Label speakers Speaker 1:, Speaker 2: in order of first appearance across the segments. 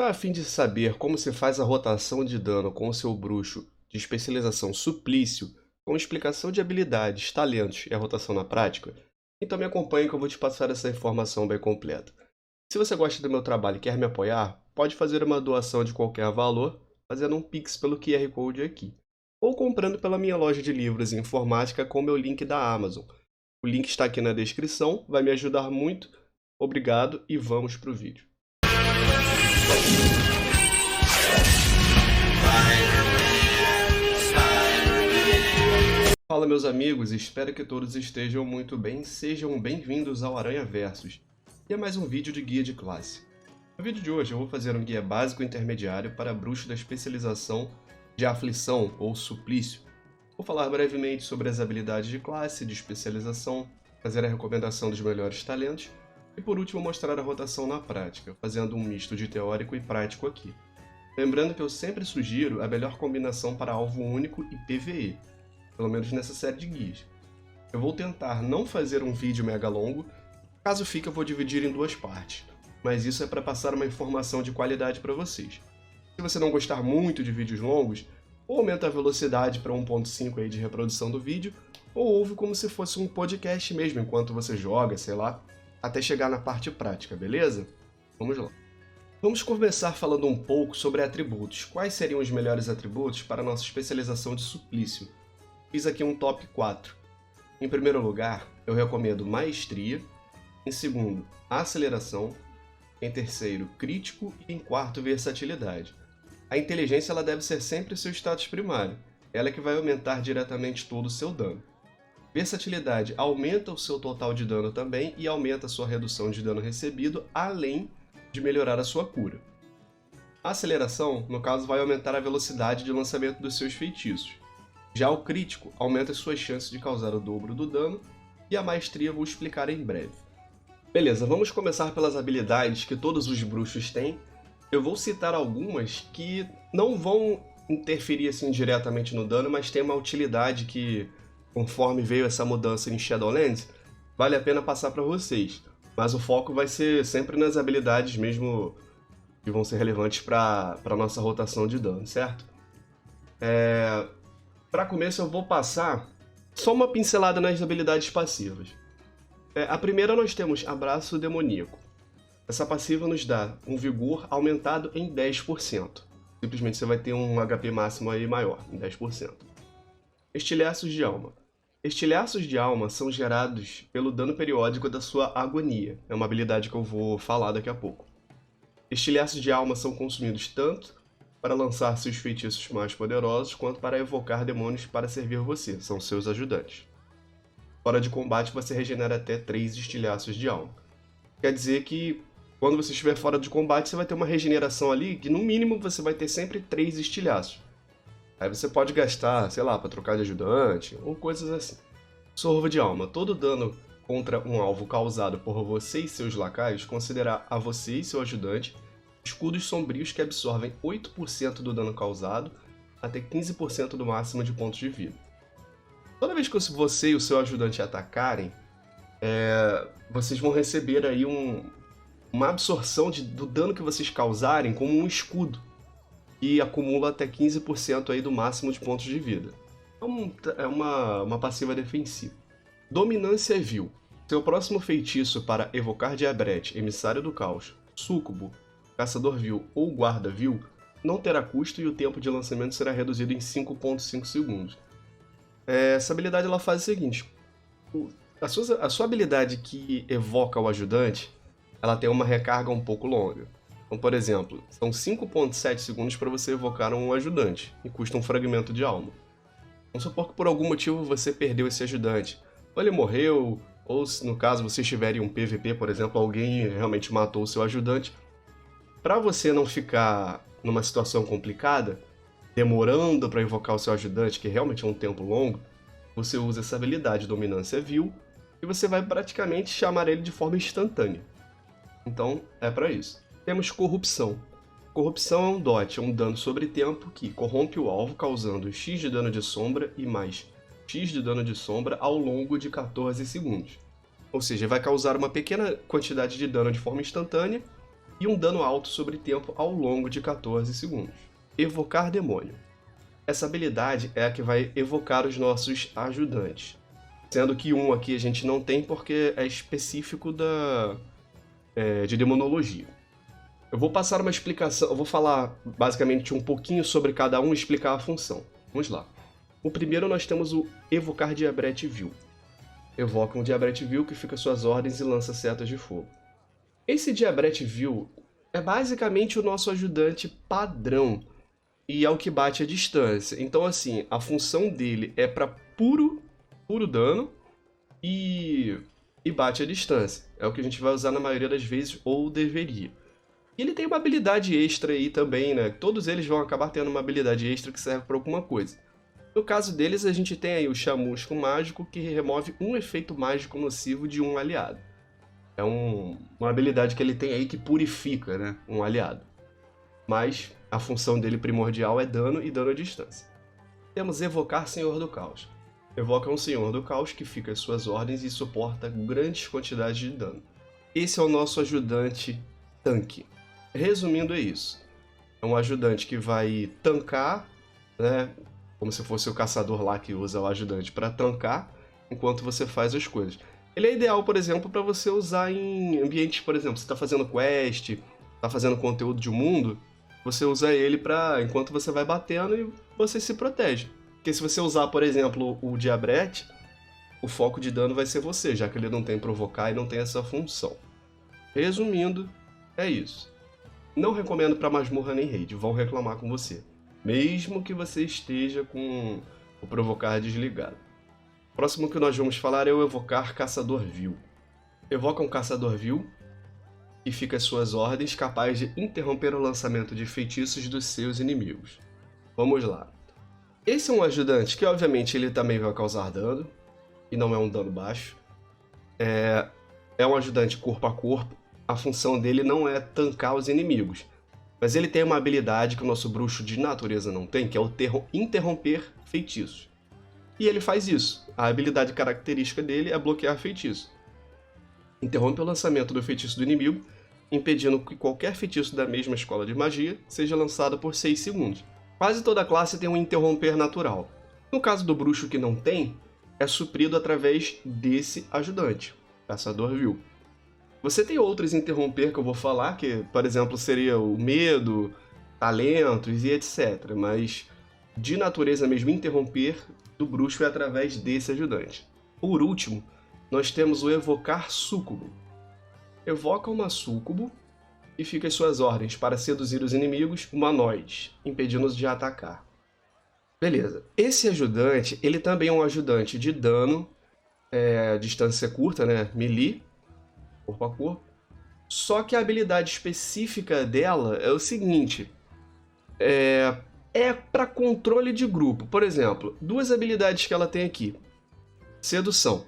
Speaker 1: Está a fim de saber como se faz a rotação de dano com o seu bruxo de especialização Suplício, com explicação de habilidades, talentos e a rotação na prática? Então me acompanhe que eu vou te passar essa informação bem completa. Se você gosta do meu trabalho e quer me apoiar, pode fazer uma doação de qualquer valor, fazendo um Pix pelo QR Code aqui, ou comprando pela minha loja de livros e informática com o meu link da Amazon. O link está aqui na descrição, vai me ajudar muito. Obrigado e vamos para o vídeo. Fala meus amigos, espero que todos estejam muito bem, sejam bem-vindos ao Aranha Versus. E é mais um vídeo de guia de classe. No vídeo de hoje eu vou fazer um guia básico intermediário para bruxo da especialização de aflição ou suplício. Vou falar brevemente sobre as habilidades de classe, de especialização, fazer a recomendação dos melhores talentos e por último mostrar a rotação na prática, fazendo um misto de teórico e prático aqui. Lembrando que eu sempre sugiro a melhor combinação para alvo único e PvE, pelo menos nessa série de guias. Eu vou tentar não fazer um vídeo mega longo, caso fique eu vou dividir em duas partes, mas isso é para passar uma informação de qualidade para vocês. Se você não gostar muito de vídeos longos, ou aumenta a velocidade para 1.5 aí de reprodução do vídeo, ou ouve como se fosse um podcast mesmo enquanto você joga, sei lá, até chegar na parte prática, beleza? Vamos lá. Vamos começar falando um pouco sobre atributos. Quais seriam os melhores atributos para a nossa especialização de suplício? Fiz aqui um top 4. Em primeiro lugar, eu recomendo maestria. Em segundo, aceleração. Em terceiro, crítico. E em quarto, versatilidade. A inteligência ela deve ser sempre seu status primário. Ela é que vai aumentar diretamente todo o seu dano. Versatilidade aumenta o seu total de dano também e aumenta a sua redução de dano recebido, além de melhorar a sua cura. A aceleração, no caso, vai aumentar a velocidade de lançamento dos seus feitiços. Já o crítico aumenta as suas chances de causar o dobro do dano e a maestria vou explicar em breve. Beleza, vamos começar pelas habilidades que todos os bruxos têm. Eu vou citar algumas que não vão interferir assim diretamente no dano, mas tem uma utilidade que, conforme veio essa mudança em Shadowlands, vale a pena passar para vocês. Mas o foco vai ser sempre nas habilidades mesmo que vão ser relevantes para a nossa rotação de dano, certo? Para começo eu vou passar só uma pincelada nas habilidades passivas. A primeira nós temos Abraço Demoníaco. Essa passiva nos dá um vigor aumentado em 10%. Simplesmente você vai ter um HP máximo aí maior, em 10%. Estilhaços de Alma. Estilhaços de alma são gerados pelo dano periódico da sua agonia. É uma habilidade que eu vou falar daqui a pouco. Estilhaços de alma são consumidos tanto para lançar seus feitiços mais poderosos, quanto para evocar demônios para servir você. São seus ajudantes. Fora de combate você regenera até 3 estilhaços de alma. Quer dizer que quando você estiver fora de combate você vai ter uma regeneração ali que no mínimo você vai ter sempre 3 estilhaços. Aí você pode gastar, sei lá, para trocar de ajudante, ou coisas assim. Sorvo de alma. Todo dano contra um alvo causado por você e seus lacaios considerará a você e seu ajudante escudos sombrios que absorvem 8% do dano causado até 15% do máximo de pontos de vida. Toda vez que você e o seu ajudante atacarem, vocês vão receber aí uma absorção do dano que vocês causarem como um escudo. E acumula até 15% aí do máximo de pontos de vida. É uma passiva defensiva. Dominância Vil. Seu próximo feitiço para evocar Diabrete, Emissário do Caos, Súcubo, Caçador Vil ou Guarda Vil não terá custo e o tempo de lançamento será reduzido em 5.5 segundos. Essa habilidade ela faz o seguinte. A sua habilidade que evoca o ajudante, ela tem uma recarga um pouco longa. Então, por exemplo, são 5.7 segundos para você evocar um ajudante, e custa um fragmento de alma. Vamos supor que por algum motivo você perdeu esse ajudante. Ou ele morreu, ou se no caso você estiver em um PVP, por exemplo, alguém realmente matou o seu ajudante. Para você não ficar numa situação complicada, demorando para invocar o seu ajudante, que realmente é um tempo longo, você usa essa habilidade Dominância Vil, e você vai praticamente chamar ele de forma instantânea. Então, é para isso. Temos Corrupção. Corrupção é um dot, é um dano sobre tempo que corrompe o alvo causando X de dano de sombra e mais X de dano de sombra ao longo de 14 segundos. Ou seja, vai causar uma pequena quantidade de dano de forma instantânea e um dano alto sobre tempo ao longo de 14 segundos. Evocar Demônio. Essa habilidade é a que vai evocar os nossos ajudantes. Sendo que um aqui a gente não tem porque é específico de demonologia. Eu vou passar uma explicação, eu vou falar basicamente um pouquinho sobre cada um e explicar a função. Vamos lá. O primeiro nós temos o Evocar Diabrete Vil. Evoca um Diabrete Vil que fica às suas ordens e lança setas de fogo. Esse Diabrete Vil é basicamente o nosso ajudante padrão e é o que bate a distância. Então, assim, a função dele é para puro dano e bate a distância. É o que a gente vai usar na maioria das vezes, ou deveria. E ele tem uma habilidade extra aí também, né? Todos eles vão acabar tendo uma habilidade extra que serve para alguma coisa. No caso deles, a gente tem aí o Chamusco Mágico, que remove um efeito mágico nocivo de um aliado. É uma habilidade que ele tem aí que purifica, né, um aliado. Mas a função dele primordial é dano e dano à distância. Temos Evocar Senhor do Caos. Evoca um Senhor do Caos que fica às suas ordens e suporta grandes quantidades de dano. Esse é o nosso ajudante tanque. Resumindo, é isso. É um ajudante que vai tancar, né, como se fosse o caçador lá que usa o ajudante para tancar, enquanto você faz as coisas. Ele é ideal, por exemplo, para você usar em ambientes, por exemplo, você está fazendo quest, está fazendo conteúdo de mundo, você usa ele para enquanto você vai batendo e você se protege. Porque se você usar, por exemplo, o Diabrete, o foco de dano vai ser você, já que ele não tem provocar e não tem essa função. Resumindo, é isso. Não recomendo para masmorra nem raid, vão reclamar com você. Mesmo que você esteja com o provocar desligado. O próximo que nós vamos falar é o Evocar Caçador Vil. Evoca um Caçador Vil e fica às suas ordens, capaz de interromper o lançamento de feitiços dos seus inimigos. Vamos lá. Esse é um ajudante que, obviamente, ele também vai causar dano, e não é um dano baixo. É um ajudante corpo a corpo. A função dele não é tancar os inimigos, mas ele tem uma habilidade que o nosso bruxo de natureza não tem, que é o interromper feitiços. E ele faz isso. A habilidade característica dele é bloquear feitiço. Interrompe o lançamento do feitiço do inimigo, impedindo que qualquer feitiço da mesma escola de magia seja lançado por 6 segundos. Quase toda classe tem um interromper natural. No caso do bruxo que não tem, é suprido através desse ajudante, Caçador Vil. Você tem outros interromper que eu vou falar, que, por exemplo, seria o medo, talentos e etc. Mas, de natureza mesmo, interromper do bruxo é através desse ajudante. Por último, nós temos o Evocar Súcubo. Evoca uma súcubo e fica às suas ordens para seduzir os inimigos humanoides, impedindo-os de atacar. Beleza. Esse ajudante, ele também é um ajudante de dano, distância curta, né? Melee, corpo a corpo. Só que a habilidade específica dela é o seguinte: é para controle de grupo. Por exemplo, duas habilidades que ela tem aqui. Sedução.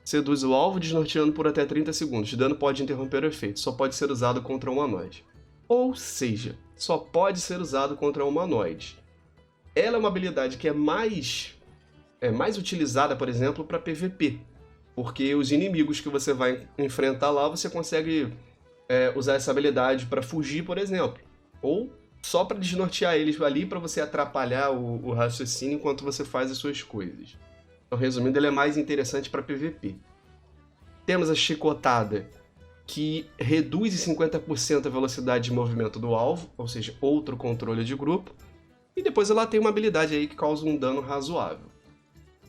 Speaker 1: Seduz o alvo desnorteando por até 30 segundos. O dano pode interromper o efeito. Só pode ser usado contra humanoide. Ou seja, só pode ser usado contra humanoide. Ela é uma habilidade que é mais utilizada, por exemplo, para PVP. Porque os inimigos que você vai enfrentar lá, você consegue usar essa habilidade para fugir, por exemplo. Ou só para desnortear eles ali, para você atrapalhar o raciocínio enquanto você faz as suas coisas. Então, resumindo, ele é mais interessante para PVP. Temos a Chicotada, que reduz em 50% a velocidade de movimento do alvo, ou seja, outro controle de grupo. E depois ela tem uma habilidade aí que causa um dano razoável.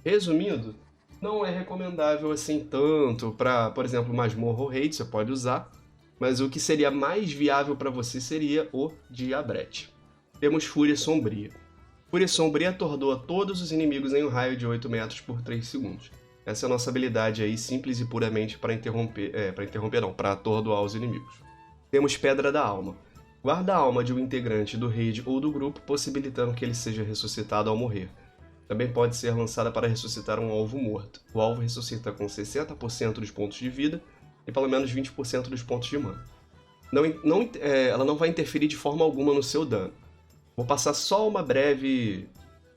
Speaker 1: Resumindo, não é recomendável assim tanto para, por exemplo, masmorra ou raid, você pode usar, mas o que seria mais viável para você seria o Diabrete. Temos Fúria Sombria. Fúria Sombria atordoa todos os inimigos em um raio de 8 metros por 3 segundos. Essa é a nossa habilidade aí, simples e puramente para para atordoar os inimigos. Temos Pedra da Alma. Guarda a alma de um integrante do raid ou do grupo, possibilitando que ele seja ressuscitado ao morrer. Também pode ser lançada para ressuscitar um alvo morto. O alvo ressuscita com 60% dos pontos de vida e pelo menos 20% dos pontos de mana. Ela não vai interferir de forma alguma no seu dano. Vou passar só uma breve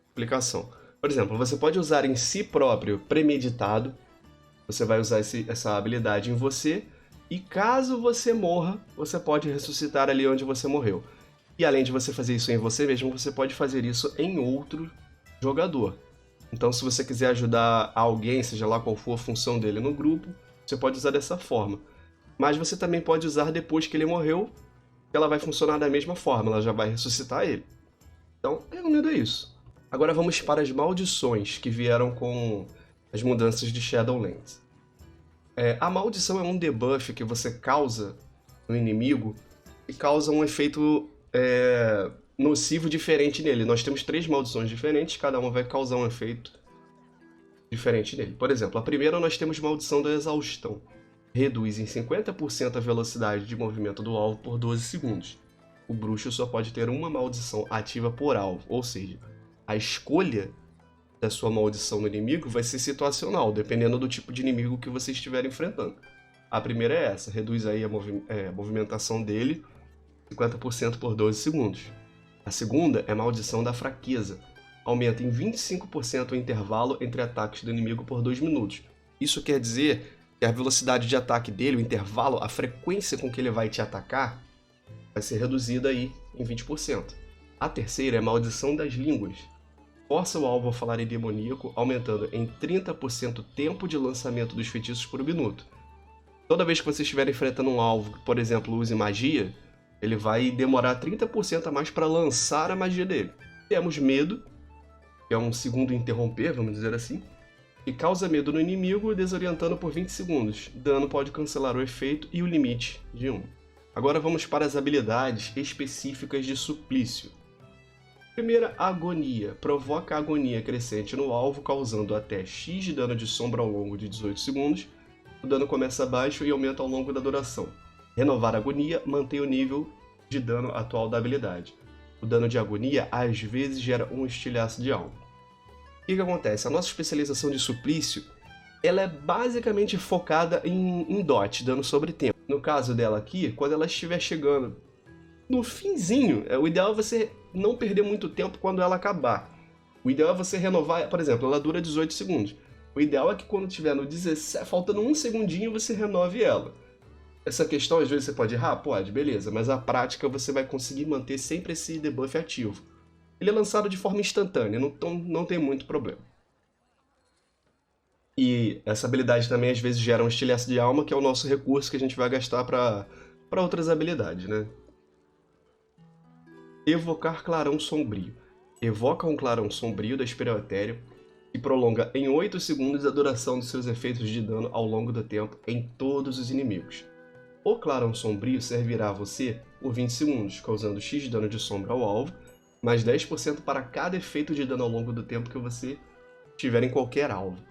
Speaker 1: explicação. Por exemplo, você pode usar em si próprio premeditado. Você vai usar essa habilidade em você E caso você morra, você pode ressuscitar ali onde você morreu. E além de você fazer isso em você mesmo, você pode fazer isso em outro jogador. Então, se você quiser ajudar alguém, seja lá qual for a função dele no grupo, você pode usar dessa forma. Mas você também pode usar depois que ele morreu, que ela vai funcionar da mesma forma, ela já vai ressuscitar ele. Então, resumindo é isso. Agora vamos para as maldições que vieram com as mudanças de Shadowlands. A maldição é um debuff que você causa no inimigo e causa um efeito nocivo diferente nele. Nós temos 3 maldições diferentes, cada uma vai causar um efeito diferente nele. Por exemplo, a primeira nós temos maldição da exaustão. Reduz em 50% a velocidade de movimento do alvo por 12 segundos. O bruxo só pode ter uma maldição ativa por alvo, ou seja, a escolha da sua maldição no inimigo vai ser situacional, dependendo do tipo de inimigo que você estiver enfrentando. A primeira é essa, reduz aí a movimentação dele 50% por 12 segundos. A segunda é maldição da fraqueza. Aumenta em 25% o intervalo entre ataques do inimigo por 2 minutos. Isso quer dizer que a velocidade de ataque dele, o intervalo, a frequência com que ele vai te atacar, vai ser reduzida aí em 20%. A terceira é maldição das línguas. Força o alvo a falar em demoníaco, aumentando em 30% o tempo de lançamento dos feitiços por minuto. Toda vez que você estiver enfrentando um alvo que, por exemplo, use magia, ele vai demorar 30% a mais para lançar a magia dele. Temos medo, que é um segundo interromper, vamos dizer assim, que causa medo no inimigo, desorientando por 20 segundos. Dano pode cancelar o efeito e o limite de 1. Agora vamos para as habilidades específicas de suplício. Primeira, agonia. Provoca agonia crescente no alvo, causando até X de dano de sombra ao longo de 18 segundos. O dano começa baixo e aumenta ao longo da duração. Renovar agonia mantém o nível de dano atual da habilidade. O dano de agonia às vezes gera um estilhaço de alma. O que acontece? A nossa especialização de suplício ela é basicamente focada em dot, dano sobre tempo. No caso dela aqui, quando ela estiver chegando no finzinho, o ideal é você não perder muito tempo quando ela acabar. O ideal é você renovar, por exemplo, ela dura 18 segundos. O ideal é que quando estiver no 17, faltando um segundinho, você renove ela. Essa questão, às vezes você pode errar? Pode, beleza, mas a prática você vai conseguir manter sempre esse debuff ativo. Ele é lançado de forma instantânea, não tem muito problema. E essa habilidade também às vezes gera um estilhaço de alma, que é o nosso recurso que a gente vai gastar para outras habilidades, né? Evocar clarão sombrio. Evoca um clarão sombrio da espiral etéreo e prolonga em 8 segundos a duração dos seus efeitos de dano ao longo do tempo em todos os inimigos. O clarão sombrio servirá a você por 20 segundos, causando X de dano de sombra ao alvo, mais 10% para cada efeito de dano ao longo do tempo que você tiver em qualquer alvo.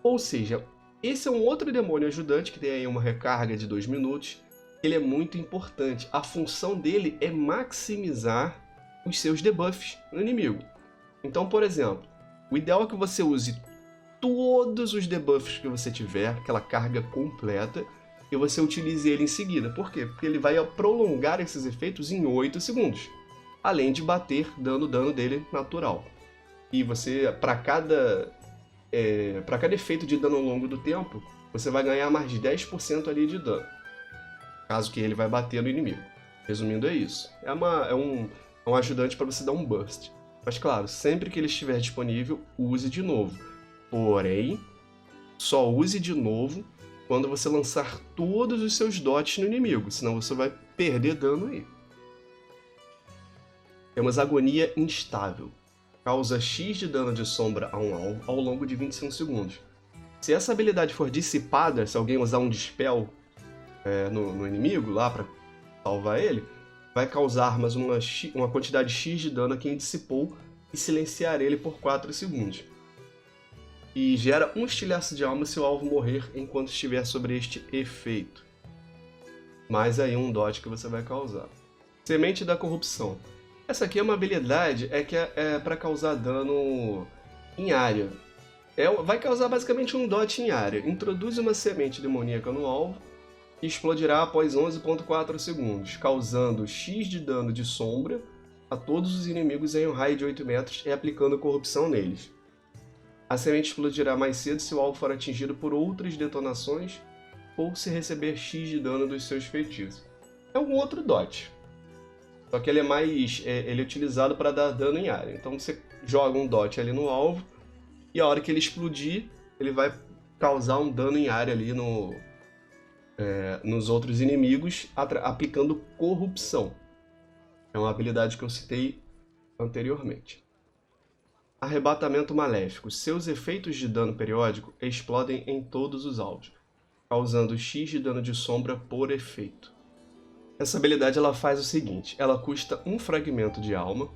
Speaker 1: Ou seja, esse é um outro demônio ajudante que tem aí uma recarga de 2 minutos. Ele é muito importante. A função dele é maximizar os seus debuffs no inimigo. Então, por exemplo, o ideal é que você use todos os debuffs que você tiver, aquela carga completa, e você utilize ele em seguida. Por quê? Porque ele vai prolongar esses efeitos em 8 segundos. Além de bater dando o dano dele natural. E você, para cada efeito de dano ao longo do tempo, você vai ganhar mais de 10% ali de dano. Caso que ele vai bater no inimigo. Resumindo, é isso. É um ajudante para você dar um burst. Mas claro, sempre que ele estiver disponível, use de novo. Porém, só use de novo quando você lançar todos os seus dots no inimigo, senão você vai perder dano aí. Temos agonia instável. Causa X de dano de sombra a um alvo ao longo de 25 segundos. Se essa habilidade for dissipada, se alguém usar um dispel no inimigo lá para salvar ele, vai causar mais uma quantidade X de dano a quem dissipou e silenciar ele por 4 segundos. E gera um estilhaço de alma se o alvo morrer enquanto estiver sobre este efeito. Mais aí um dot que você vai causar. Semente da corrupção. Essa aqui é uma habilidade que é para causar dano em área. Vai causar basicamente um dot em área. Introduz uma semente demoníaca no alvo e explodirá após 11,4 segundos, causando X de dano de sombra a todos os inimigos em um raio de 8 metros e aplicando corrupção neles. A semente explodirá mais cedo se o alvo for atingido por outras detonações ou se receber X de dano dos seus feitiços. É um outro dot. Só que ele ele é utilizado para dar dano em área. Então você joga um dot ali no alvo e a hora que ele explodir, ele vai causar um dano em área ali nos outros inimigos, aplicando corrupção. É uma habilidade que eu citei anteriormente. Arrebatamento maléfico. Seus efeitos de dano periódico explodem em todos os alvos, causando X de dano de sombra por efeito. Essa habilidade ela faz o seguinte, ela custa um fragmento de alma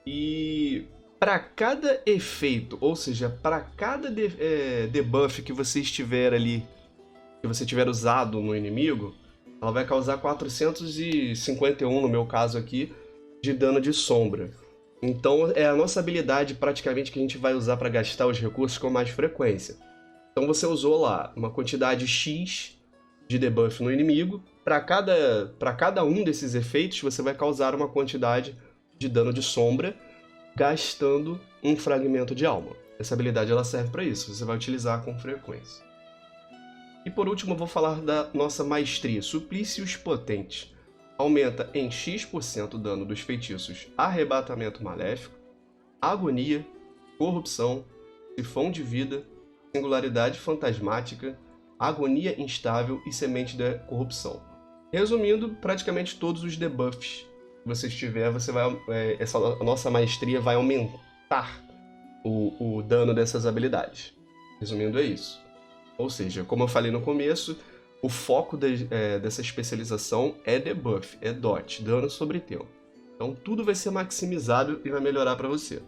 Speaker 1: e para cada efeito, ou seja, para cada debuff que você estiver ali, que você tiver usado no inimigo, ela vai causar 451, no meu caso aqui, de dano de sombra. Então é a nossa habilidade praticamente que a gente vai usar para gastar os recursos com mais frequência. Então você usou lá uma quantidade X de debuff no inimigo, para cada um desses efeitos você vai causar uma quantidade de dano de sombra, gastando um fragmento de alma. Essa habilidade ela serve para isso, você vai utilizar com frequência. E por último eu vou falar da nossa maestria, Suplícios Potentes. Aumenta em X% o dano dos feitiços Arrebatamento Maléfico, Agonia, Corrupção, Sifão de Vida, Singularidade Fantasmática, Agonia Instável e Semente da Corrupção. Resumindo, praticamente todos os debuffs que você tiver, a nossa maestria vai aumentar o dano dessas habilidades. Resumindo, é isso. Ou seja, como eu falei no começo, o foco dessa especialização é debuff, é dot, dano sobre tempo. Então tudo vai ser maximizado e vai melhorar para você.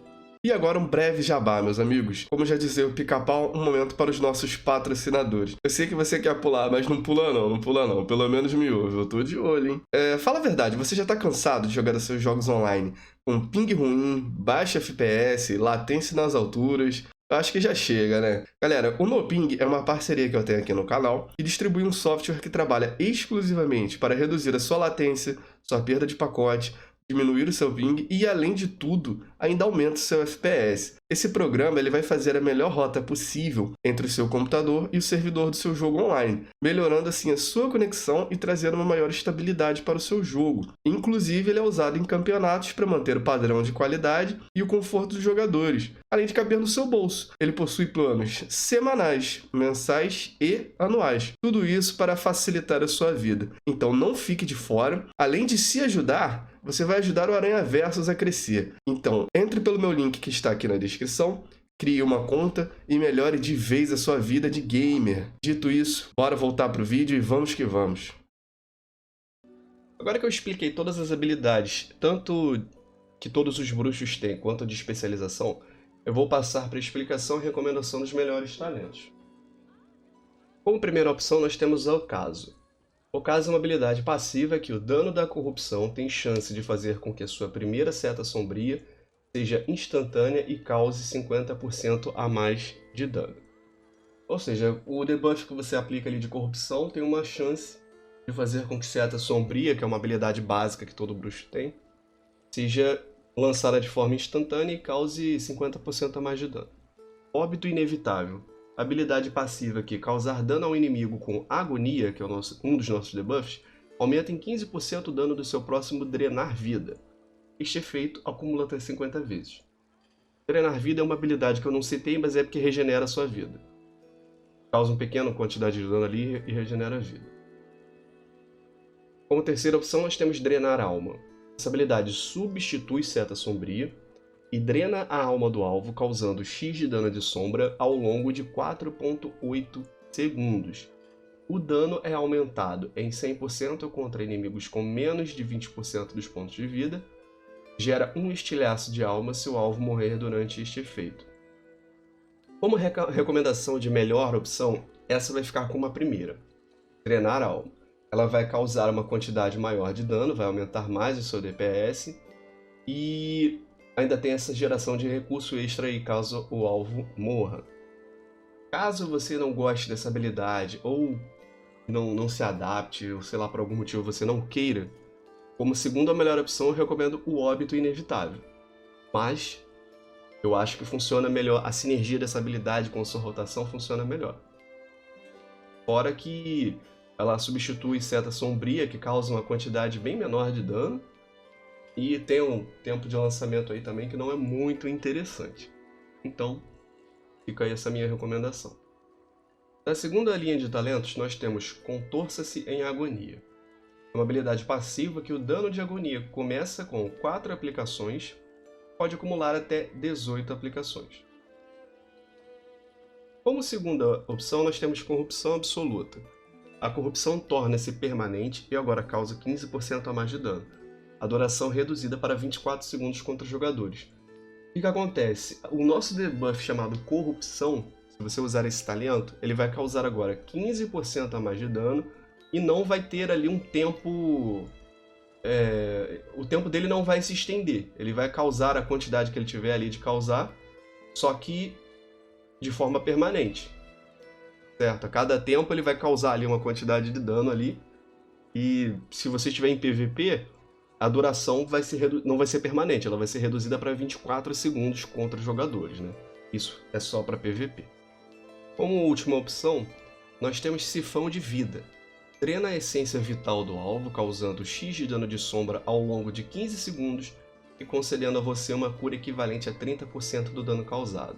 Speaker 1: E agora um breve jabá, meus amigos. Como já dizia o Pica-Pau, um momento para os nossos patrocinadores. Eu sei que você quer pular, mas não pula não. Pelo menos me ouve, eu tô de olho, hein? Fala a verdade, você já tá cansado de jogar os seus jogos online com ping ruim, baixa FPS, latência nas alturas? Eu acho que já chega, né? Galera, o NoPing é uma parceria que eu tenho aqui no canal que distribui um software que trabalha exclusivamente para reduzir a sua latência, sua perda de pacote, diminuir o seu ping e, além de tudo, ainda aumenta o seu FPS. Esse programa ele vai fazer a melhor rota possível entre o seu computador e o servidor do seu jogo online, melhorando assim a sua conexão e trazendo uma maior estabilidade para o seu jogo. Inclusive, ele é usado em campeonatos para manter o padrão de qualidade e o conforto dos jogadores, além de caber no seu bolso. Ele possui planos semanais, mensais e anuais. Tudo isso para facilitar a sua vida. Então não fique de fora. Além de se ajudar, você vai ajudar o Aranha Versus a crescer. Então, entre pelo meu link que está aqui na descrição, crie uma conta e melhore de vez a sua vida de gamer. Dito isso, bora voltar pro vídeo e vamos que vamos. Agora que eu expliquei todas as habilidades, tanto que todos os bruxos têm quanto de especialização, eu vou passar para a explicação e recomendação dos melhores talentos. Como primeira opção, nós temos o Ocaso. Ocaso é uma habilidade passiva que o dano da corrupção tem chance de fazer com que a sua primeira seta sombria seja instantânea e cause 50% a mais de dano. Ou seja, o debuff que você aplica ali de corrupção tem uma chance de fazer com que seta sombria, que é uma habilidade básica que todo bruxo tem, seja lançada de forma instantânea e cause 50% a mais de dano. Óbito inevitável. Habilidade passiva que causar dano ao inimigo com agonia, que é um dos nossos debuffs, aumenta em 15% o dano do seu próximo drenar vida. Este efeito acumula até 50 vezes. Drenar vida é uma habilidade que eu não citei, mas é porque regenera a sua vida. Causa uma pequena quantidade de dano ali e regenera a vida. Como terceira opção, nós temos drenar alma. Essa habilidade substitui seta sombria e drena a alma do alvo, causando X de dano de sombra ao longo de 4,8 segundos. O dano é aumentado em 100% contra inimigos com menos de 20% dos pontos de vida, gera um estilhaço de alma se o alvo morrer durante este efeito. Como recomendação de melhor opção, essa vai ficar como a primeira, drenar a alma. Ela vai causar uma quantidade maior de dano, vai aumentar mais o seu DPS e ainda tem essa geração de recurso extra aí caso o alvo morra. Caso você não goste dessa habilidade ou não se adapte, ou sei lá, por algum motivo você não queira, como segunda melhor opção eu recomendo o Óbito Inevitável. Mas eu acho que funciona melhor, a sinergia dessa habilidade com a sua rotação funciona melhor. Fora que ela substitui seta sombria, que causa uma quantidade bem menor de dano. E tem um tempo de lançamento aí também que não é muito interessante. Então, fica aí essa minha recomendação. Na segunda linha de talentos, nós temos Contorça-se em Agonia. É uma habilidade passiva que o dano de agonia começa com 4 aplicações, pode acumular até 18 aplicações. Como segunda opção, nós temos Corrupção Absoluta. A corrupção torna-se permanente e agora causa 15% a mais de dano. A duração reduzida para 24 segundos contra os jogadores. O que acontece? O nosso debuff chamado Corrupção, se você usar esse talento, ele vai causar agora 15% a mais de dano e não vai ter ali um tempo... o tempo dele não vai se estender. Ele vai causar a quantidade que ele tiver ali de causar, só que de forma permanente. Certo? A cada tempo ele vai causar ali uma quantidade de dano ali. E se você estiver em PVP, a duração não vai ser permanente, ela vai ser reduzida para 24 segundos contra os jogadores, né? Isso é só para PVP. Como última opção, nós temos Sifão de Vida. Drena a essência vital do alvo, causando X de dano de sombra ao longo de 15 segundos e concedendo a você uma cura equivalente a 30% do dano causado.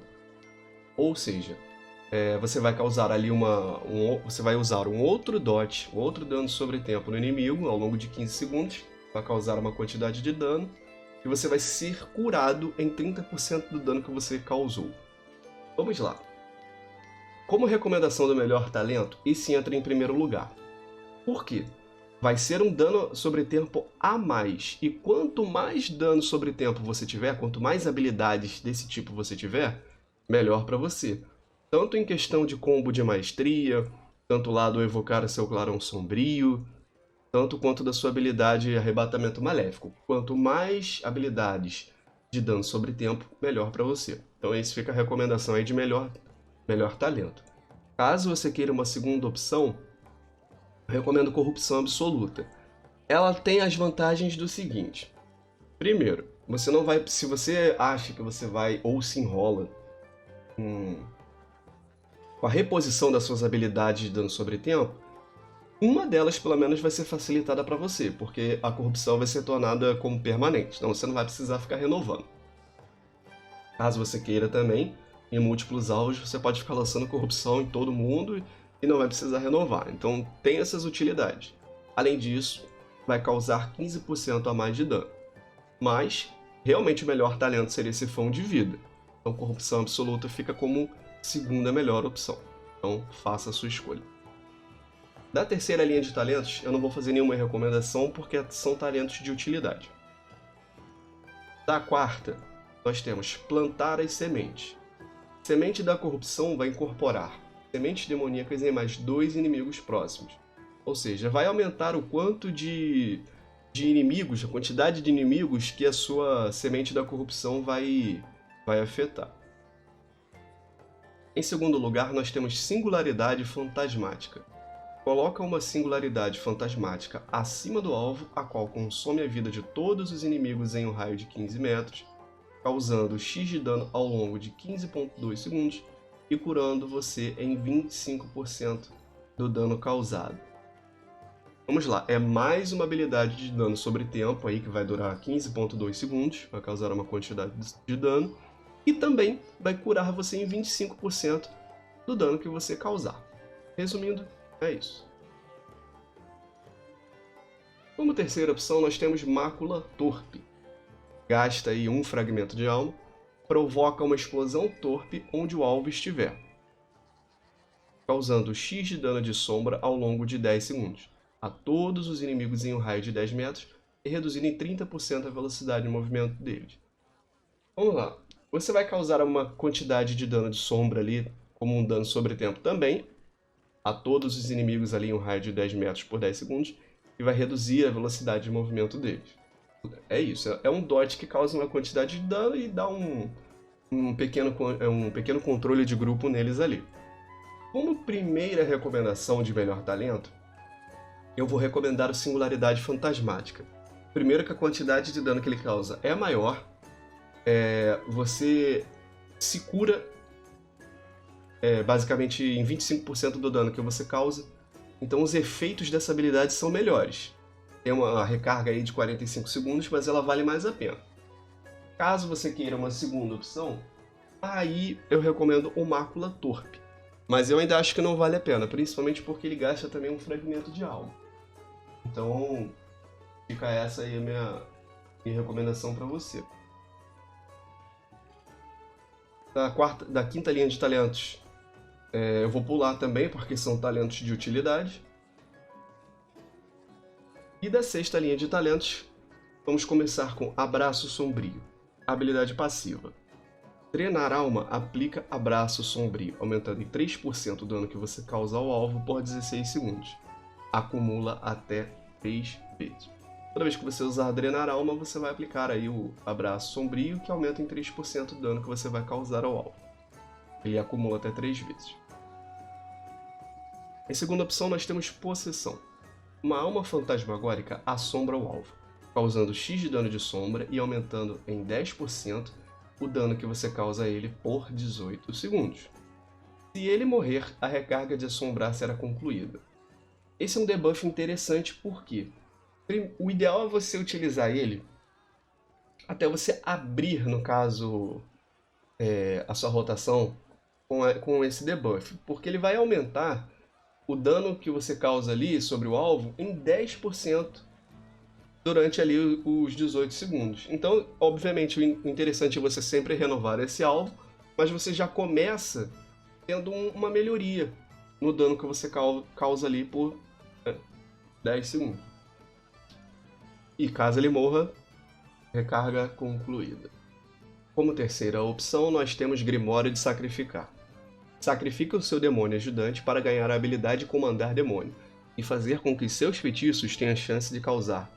Speaker 1: Ou seja, você vai causar ali você vai usar um outro dot, outro dano sobre tempo no inimigo ao longo de 15 segundos, vai causar uma quantidade de dano e você vai ser curado em 30% do dano que você causou. Vamos lá. Como recomendação do melhor talento, esse entra em primeiro lugar. Por quê? Vai ser um dano sobre tempo a mais. E quanto mais dano sobre tempo você tiver, quanto mais habilidades desse tipo você tiver, melhor para você. Tanto em questão de combo de maestria, tanto lá do evocar o seu clarão sombrio, tanto quanto da sua habilidade arrebatamento maléfico. Quanto mais habilidades de dano sobre tempo, melhor para você. Então esse fica a recomendação aí de melhor talento. Caso você queira uma segunda opção, eu recomendo Corrupção Absoluta. Ela tem as vantagens do seguinte. Primeiro, você não vai, se você acha que você vai ou se enrola com a reposição das suas habilidades de dano sobre tempo, uma delas pelo menos vai ser facilitada para você, porque a corrupção vai ser tornada como permanente, então você não vai precisar ficar renovando. Caso você queira também, em múltiplos alvos você pode ficar lançando corrupção em todo mundo e não vai precisar renovar, então tem essas utilidades. Além disso, vai causar 15% a mais de dano, mas realmente o melhor talento seria Sifão de Vida. Então, Corrupção Absoluta fica como segunda melhor opção. Então, faça a sua escolha. Da terceira linha de talentos, eu não vou fazer nenhuma recomendação porque são talentos de utilidade. Da quarta, nós temos Plantar as Sementes. Semente da Corrupção vai incorporar sementes demoníacas em mais 2 inimigos próximos. Ou seja, vai aumentar o quanto de inimigos, a quantidade de inimigos que a sua Semente da Corrupção vai afetar. Em segundo lugar, nós temos Singularidade Fantasmática. Coloca uma singularidade fantasmática acima do alvo, a qual consome a vida de todos os inimigos em um raio de 15 metros, causando X de dano ao longo de 15,2 segundos e curando você em 25% do dano causado. Vamos lá, é mais uma habilidade de dano sobre tempo aí que vai durar 15,2 segundos, vai causar uma quantidade de dano, e também vai curar você em 25% do dano que você causar. Resumindo, é isso. Como terceira opção, nós temos Mácula Torpe. Gasta aí um fragmento de alma, provoca uma explosão torpe onde o alvo estiver, causando X de dano de sombra ao longo de 10 segundos, a todos os inimigos em um raio de 10 metros e reduzindo em 30% a velocidade de movimento deles. Vamos lá. Você vai causar uma quantidade de dano de sombra ali, como um dano sobre tempo também, a todos os inimigos ali em um raio de 10 metros por 10 segundos, e vai reduzir a velocidade de movimento deles. É isso, é um dot que causa uma quantidade de dano e dá um pequeno controle de grupo neles ali. Como primeira recomendação de melhor talento, eu vou recomendar o Singularidade Fantasmática. Primeiro que a quantidade de dano que ele causa é maior, você se cura basicamente em 25% do dano que você causa. Então os efeitos dessa habilidade são melhores. Tem uma recarga aí de 45 segundos, mas ela vale mais a pena. Caso você queira uma segunda opção, aí eu recomendo o Mácula Torpe. Mas eu ainda acho que não vale a pena, principalmente porque ele gasta também um fragmento de alma. Então, fica essa aí a minha recomendação para você. Da quinta linha de talentos, eu vou pular também, porque são talentos de utilidade. E da sexta linha de talentos, vamos começar com Abraço Sombrio, habilidade passiva. Drenar Alma aplica Abraço Sombrio, aumentando em 3% o dano que você causa ao alvo por 16 segundos. Acumula até 3 vezes. Toda vez que você usar Drenar Alma, você vai aplicar aí o Abraço Sombrio, que aumenta em 3% o dano que você vai causar ao alvo. Ele acumula até 3 vezes. Em segunda opção, nós temos Possessão. Uma alma fantasmagórica assombra o alvo, causando X de dano de sombra e aumentando em 10% o dano que você causa a ele por 18 segundos. Se ele morrer, a recarga de assombrar será concluída. Esse é um debuff interessante porque o ideal é você utilizar ele até você abrir, no caso, a sua rotação com esse debuff, porque ele vai aumentar o dano que você causa ali sobre o alvo em 10% durante ali os 18 segundos. Então, obviamente, o interessante é você sempre renovar esse alvo, mas você já começa tendo uma melhoria no dano que você causa ali por 10 segundos. E caso ele morra, recarga concluída. Como terceira opção, nós temos Grimório de Sacrificar. Sacrifica o seu demônio ajudante para ganhar a habilidade de comandar demônio e fazer com que seus feitiços tenham chance de causar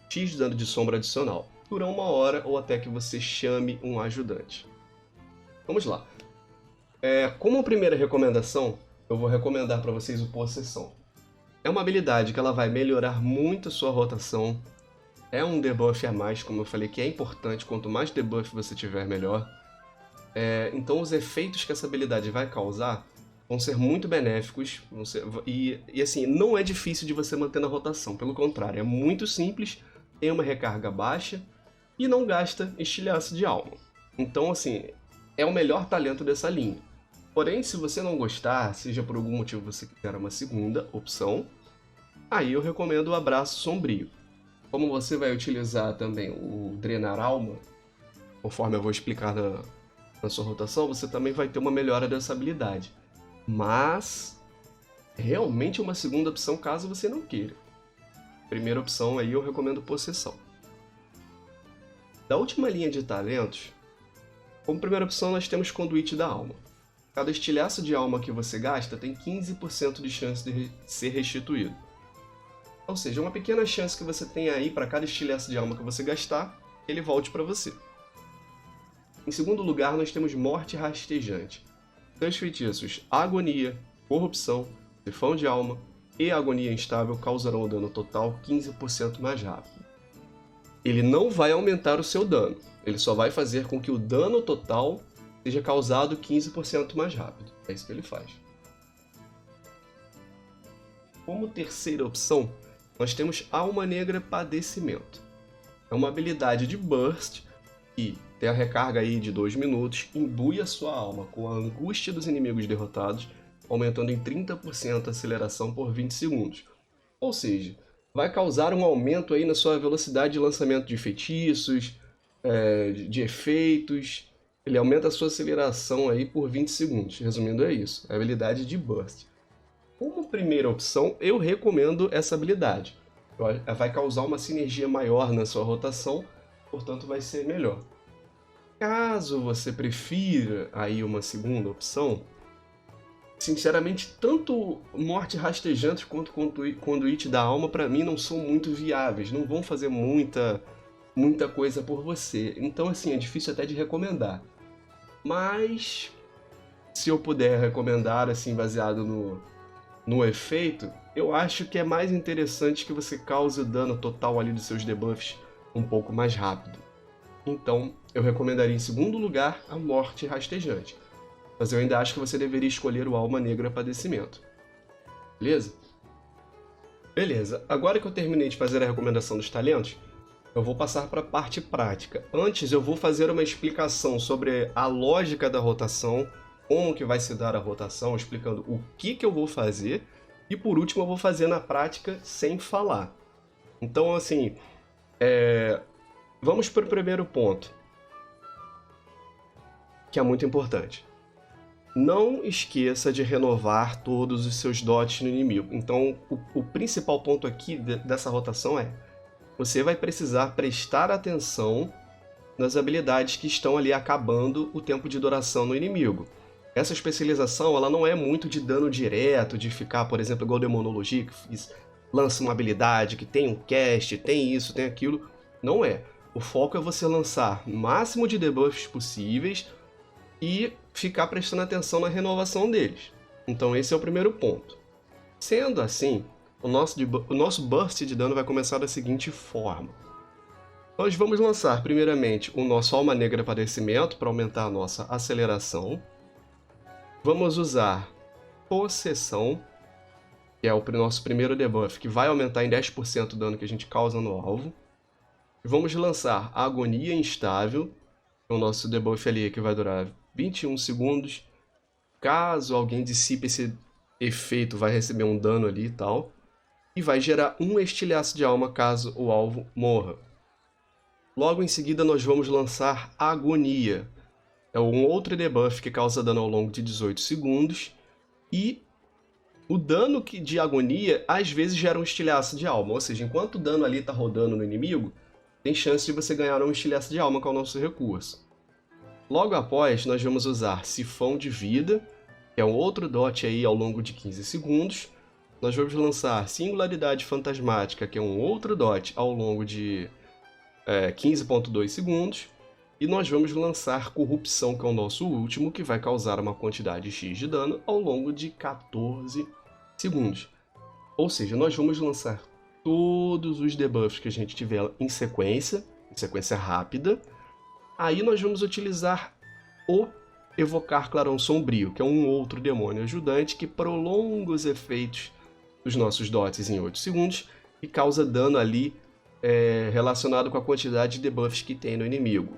Speaker 1: X de dano de sombra adicional, por 1 hora ou até que você chame um ajudante. Vamos lá. Como primeira recomendação, eu vou recomendar para vocês o Possessão. É uma habilidade que ela vai melhorar muito a sua rotação. É um debuff a mais, como eu falei, que é importante. Quanto mais debuff você tiver, melhor. Então os efeitos que essa habilidade vai causar vão ser muito benéficos. E assim, não é difícil de você manter na rotação. Pelo contrário, é muito simples, tem uma recarga baixa e não gasta estilhaço de alma. Então, assim, é o melhor talento dessa linha. Porém, se você não gostar, seja por algum motivo você quiser uma segunda opção, aí eu recomendo o Abraço Sombrio. Como você vai utilizar também o Drenar Alma, conforme eu vou explicar na sua rotação, você também vai ter uma melhora dessa habilidade. Mas, realmente uma segunda opção caso você não queira. Primeira opção aí eu recomendo Possessão. Da última linha de talentos, como primeira opção nós temos Conduíte da Alma. Cada estilhaço de alma que você gasta tem 15% de chance de ser restituído. Ou seja, uma pequena chance que você tem aí para cada estilhaço de alma que você gastar, ele volte para você. Em segundo lugar, nós temos Morte Rastejante. Seus feitiços Agonia, Corrupção, Sifão de Alma e Agonia Instável causarão o dano total 15% mais rápido. Ele não vai aumentar o seu dano, ele só vai fazer com que o dano total seja causado 15% mais rápido. É isso que ele faz. Como terceira opção, nós temos Alma Negra Padecimento. É uma habilidade de Burst que tem a recarga aí de 2 minutos, imbui a sua alma com a angústia dos inimigos derrotados, aumentando em 30% a aceleração por 20 segundos. Ou seja, vai causar um aumento aí na sua velocidade de lançamento de feitiços, de efeitos. Ele aumenta a sua aceleração aí por 20 segundos. Resumindo, é isso. É a habilidade de Burst. Como primeira opção, eu recomendo essa habilidade. Vai causar uma sinergia maior na sua rotação, portanto vai ser melhor. Caso você prefira aí uma segunda opção, sinceramente, tanto Morte Rastejante quanto Conduíte da Alma, para mim, não são muito viáveis. Não vão fazer muita coisa por você. Então, assim, é difícil até de recomendar. Mas, se eu puder recomendar, assim, baseado no efeito, eu acho que é mais interessante que você cause o dano total ali dos seus debuffs um pouco mais rápido. Então, eu recomendaria em segundo lugar a Morte Rastejante. Mas eu ainda acho que você deveria escolher o Alma Negra Padecimento. Beleza? Beleza. Agora que eu terminei de fazer a recomendação dos talentos, eu vou passar para a parte prática. Antes, eu vou fazer uma explicação sobre a lógica da rotação, como que vai se dar a rotação, explicando o que eu vou fazer. E por último, eu vou fazer na prática sem falar. Então, assim, vamos para o primeiro ponto, que é muito importante. Não esqueça de renovar todos os seus dotes no inimigo. Então, o principal ponto aqui dessa rotação é: você vai precisar prestar atenção nas habilidades que estão ali acabando o tempo de duração no inimigo. Essa especialização, ela não é muito de dano direto, de ficar, por exemplo, igual Demonologia, que lança uma habilidade, que tem um cast, tem isso, tem aquilo. Não é. O foco é você lançar o máximo de debuffs possíveis e ficar prestando atenção na renovação deles. Então esse é o primeiro ponto. Sendo assim, o nosso burst de dano vai começar da seguinte forma. Nós vamos lançar primeiramente o nosso Alma Negra Padecimento para aumentar a nossa aceleração. Vamos usar Possessão, que é o nosso primeiro debuff, que vai aumentar em 10% o dano que a gente causa no alvo. Vamos lançar Agonia Instável, que é o nosso debuff ali que vai durar 21 segundos. Caso alguém dissipe esse efeito, vai receber um dano ali e tal. E vai gerar um estilhaço de alma caso o alvo morra. Logo em seguida nós vamos lançar Agonia. É um outro debuff que causa dano ao longo de 18 segundos. E o dano de Agonia às vezes gera um estilhaço de alma. Ou seja, enquanto o dano ali está rodando no inimigo, tem chance de você ganhar um estilhaço de alma com o nosso recurso. Logo após, nós vamos usar Sifão de Vida, que é um outro dot aí ao longo de 15 segundos. Nós vamos lançar Singularidade Fantasmática, que é um outro dot ao longo de 15,2 segundos. E nós vamos lançar Corrupção, que é o nosso último, que vai causar uma quantidade X de dano ao longo de 14 segundos. Ou seja, nós vamos lançar todos os debuffs que a gente tiver em sequência rápida. Aí nós vamos utilizar o Evocar Clarão Sombrio, que é um outro demônio ajudante que prolonga os efeitos dos nossos dots em 8 segundos e causa dano ali relacionado com a quantidade de debuffs que tem no inimigo.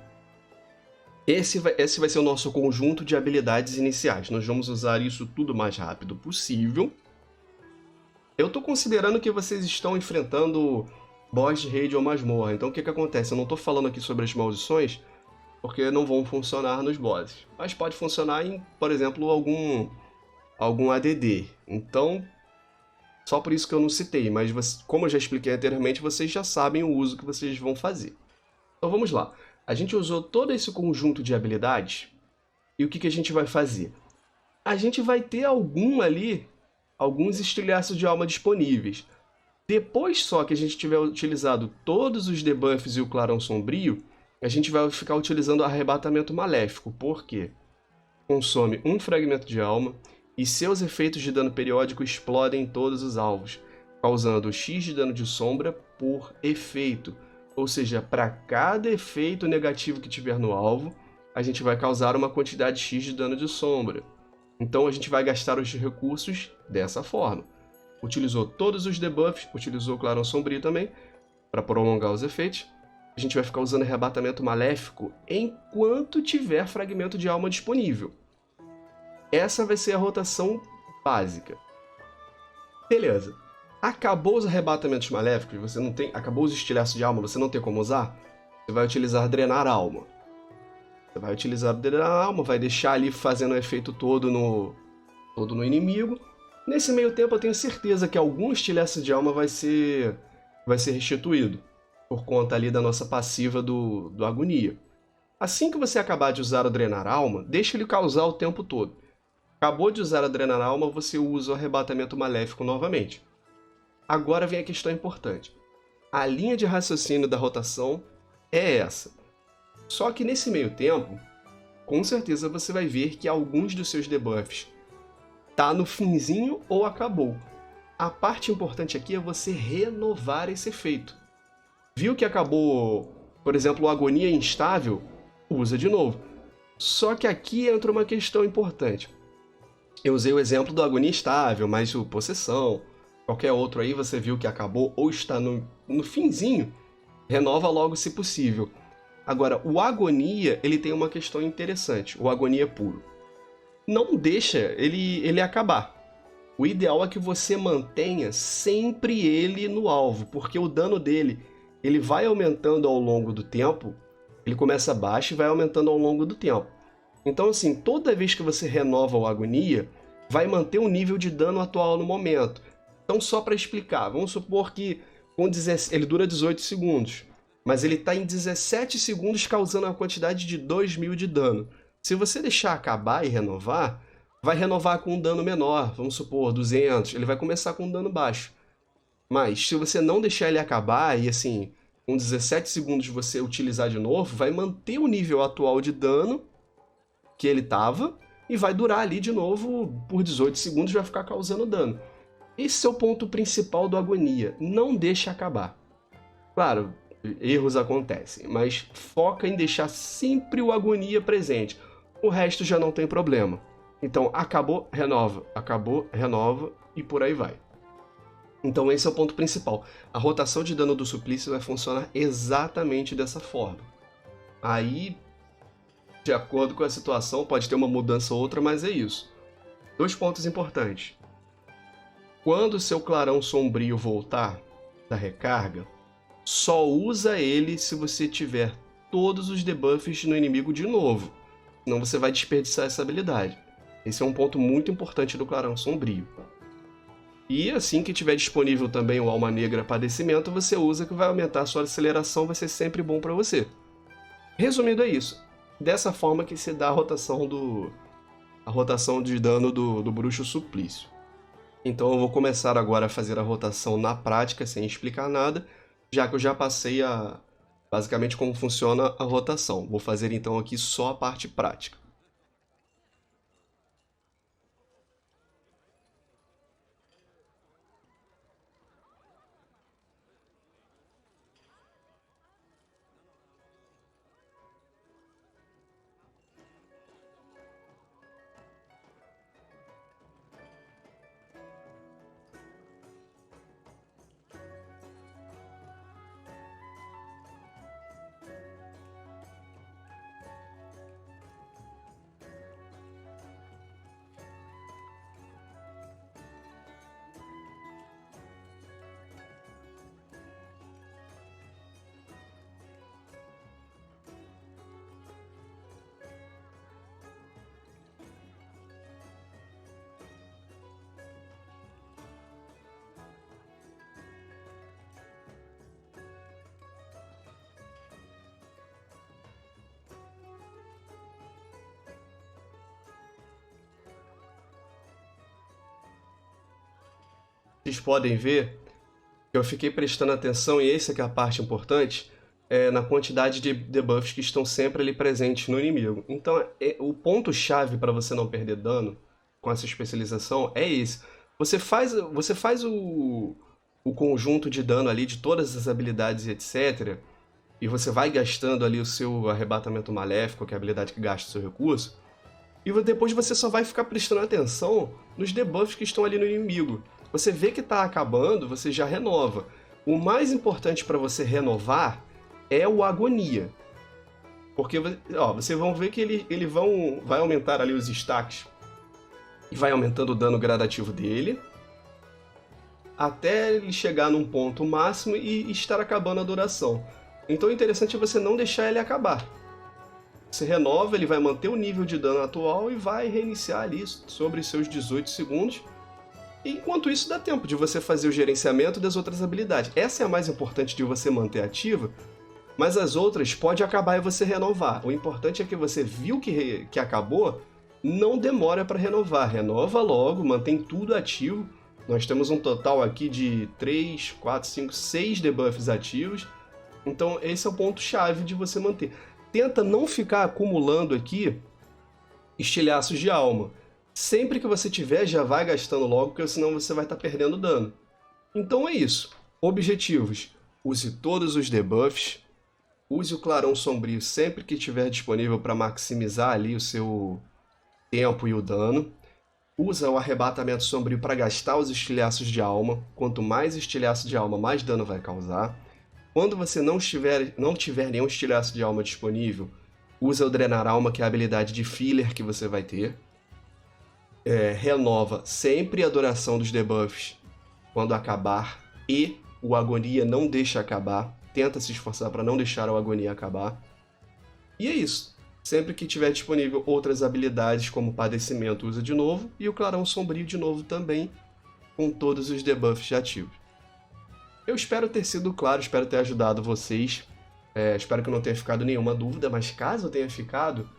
Speaker 1: Esse vai ser o nosso conjunto de habilidades iniciais. Nós vamos usar isso tudo o mais rápido possível. Eu estou considerando que vocês estão enfrentando boss de raid ou masmorra. Então o que acontece? Eu não estou falando aqui sobre as maldições, porque não vão funcionar nos bosses. Mas pode funcionar em, por exemplo, algum ADD. Então, só por isso que eu não citei. Mas como eu já expliquei anteriormente, vocês já sabem o uso que vocês vão fazer. Então vamos lá. A gente usou todo esse conjunto de habilidades. E o que a gente vai fazer? A gente vai ter alguns estilhaços de alma disponíveis. Depois só que a gente tiver utilizado todos os debuffs e o Clarão Sombrio, a gente vai ficar utilizando o Arrebatamento Maléfico. Por quê? Consome um fragmento de alma e seus efeitos de dano periódico explodem em todos os alvos, causando X de dano de sombra por efeito. Ou seja, para cada efeito negativo que tiver no alvo, a gente vai causar uma quantidade X de dano de sombra. Então a gente vai gastar os recursos dessa forma. Utilizou todos os debuffs, utilizou o Clarão Sombrio também, para prolongar os efeitos. A gente vai ficar usando Arrebatamento Maléfico enquanto tiver fragmento de alma disponível. Essa vai ser a rotação básica. Beleza. Acabou os arrebatamentos maléficos, acabou os estilhaços de alma, você não tem como usar? Você vai utilizar Drenar Alma. Você vai utilizar Drenar Alma, vai deixar ali fazendo o efeito todo no inimigo. Nesse meio tempo eu tenho certeza que algum estilhaço de alma vai ser restituído, por conta ali da nossa passiva do Agonia. Assim que você acabar de usar o Drenar Alma, deixa ele causar o tempo todo. Acabou de usar a Drenar Alma, você usa o Arrebatamento Maléfico novamente. Agora vem a questão importante. A linha de raciocínio da rotação é essa. Só que nesse meio tempo, com certeza você vai ver que alguns dos seus debuffs tá no finzinho ou acabou. A parte importante aqui é você renovar esse efeito. Viu que acabou, por exemplo, o Agonia Instável? Usa de novo. Só que aqui entra uma questão importante. Eu usei o exemplo do agonia estável, mas o possessão, qualquer outro aí você viu que acabou ou está no finzinho, renova logo se possível. Agora, o agonia, ele tem uma questão interessante, o agonia puro. Não deixa ele acabar. O ideal é que você mantenha sempre ele no alvo, porque o dano dele, ele vai aumentando ao longo do tempo, ele começa baixo e vai aumentando ao longo do tempo. Então, assim, toda vez que você renova o agonia, vai manter o nível de dano atual no momento. Então, só para explicar, vamos supor que ele dura 18 segundos, mas ele está em 17 segundos causando uma quantidade de 2.000 de dano. Se você deixar acabar e renovar, vai renovar com um dano menor, vamos supor 200, ele vai começar com um dano baixo. Mas se você não deixar ele acabar e assim, com 17 segundos você utilizar de novo, vai manter o nível atual de dano que ele estava e vai durar ali de novo por 18 segundos, vai ficar causando dano. Esse é o ponto principal do agonia, não deixa acabar. Claro, erros acontecem, mas foca em deixar sempre o agonia presente. O resto já não tem problema. Então, acabou, renova e por aí vai. Então esse é o ponto principal. A rotação de dano do suplício vai funcionar exatamente dessa forma. Aí, de acordo com a situação, pode ter uma mudança ou outra, mas é isso. 2 pontos importantes. Quando o seu clarão sombrio voltar da recarga, só usa ele se você tiver todos os debuffs no inimigo de novo. Senão você vai desperdiçar essa habilidade. Esse é um ponto muito importante do clarão sombrio. E assim que tiver disponível também o Alma Negra Padecimento, você usa, que vai aumentar a sua aceleração, vai ser sempre bom para você. Resumindo, é isso. Dessa forma que se dá a rotação de dano do Bruxo Suplício. Então eu vou começar agora a fazer a rotação na prática, sem explicar nada, já que eu já passei basicamente como funciona a rotação. Vou fazer então aqui só a parte prática. Vocês podem ver que eu fiquei prestando atenção, e essa que é a parte importante, na quantidade de debuffs que estão sempre ali presentes no inimigo. Então, o ponto-chave para você não perder dano com essa especialização é esse. Você faz o conjunto de dano ali de todas as habilidades e etc., e você vai gastando ali o seu arrebatamento maléfico, que é a habilidade que gasta o seu recurso, e depois você só vai ficar prestando atenção nos debuffs que estão ali no inimigo. Você vê que está acabando, você já renova. O mais importante para você renovar é o agonia. Porque vocês vão ver que ele vai aumentar ali os stacks e vai aumentando o dano gradativo dele até ele chegar num ponto máximo e estar acabando a duração. Então o interessante é você não deixar ele acabar. Você renova, ele vai manter o nível de dano atual e vai reiniciar ali sobre seus 18 segundos. E enquanto isso, dá tempo de você fazer o gerenciamento das outras habilidades. Essa é a mais importante de você manter ativa, mas as outras pode acabar e você renovar. O importante é que você viu que acabou, não demora para renovar. Renova logo, mantém tudo ativo. Nós temos um total aqui de 3, 4, 5, 6 debuffs ativos. Então esse é o ponto-chave de você manter. Tenta não ficar acumulando aqui estilhaços de alma. Sempre que você tiver, já vai gastando logo, porque senão você vai estar perdendo dano. Então é isso. Objetivos. Use todos os debuffs. Use o clarão sombrio sempre que estiver disponível para maximizar ali o seu tempo e o dano. Usa o arrebatamento sombrio para gastar os estilhaços de alma. Quanto mais estilhaço de alma, mais dano vai causar. Quando você não tiver nenhum estilhaço de alma disponível, usa o drenar alma, que é a habilidade de filler que você vai ter. Renova sempre a duração dos debuffs quando acabar, e o agonia não deixa acabar. Tenta se esforçar para não deixar o agonia acabar. E é isso. Sempre que tiver disponível outras habilidades, como padecimento, usa de novo, e o clarão sombrio de novo também, com todos os debuffs ativos. Eu espero ter sido claro, espero ter ajudado vocês. Espero que não tenha ficado nenhuma dúvida, mas caso tenha ficado,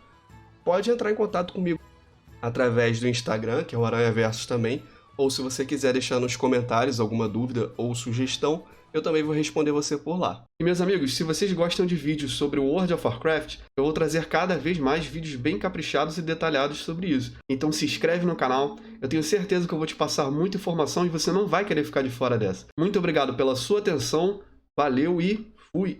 Speaker 1: pode entrar em contato comigo através do Instagram, que é o Aranha Versus também, ou se você quiser deixar nos comentários alguma dúvida ou sugestão, eu também vou responder você por lá. E meus amigos, se vocês gostam de vídeos sobre o World of Warcraft, eu vou trazer cada vez mais vídeos bem caprichados e detalhados sobre isso. Então se inscreve no canal, eu tenho certeza que eu vou te passar muita informação e você não vai querer ficar de fora dessa. Muito obrigado pela sua atenção, valeu e fui!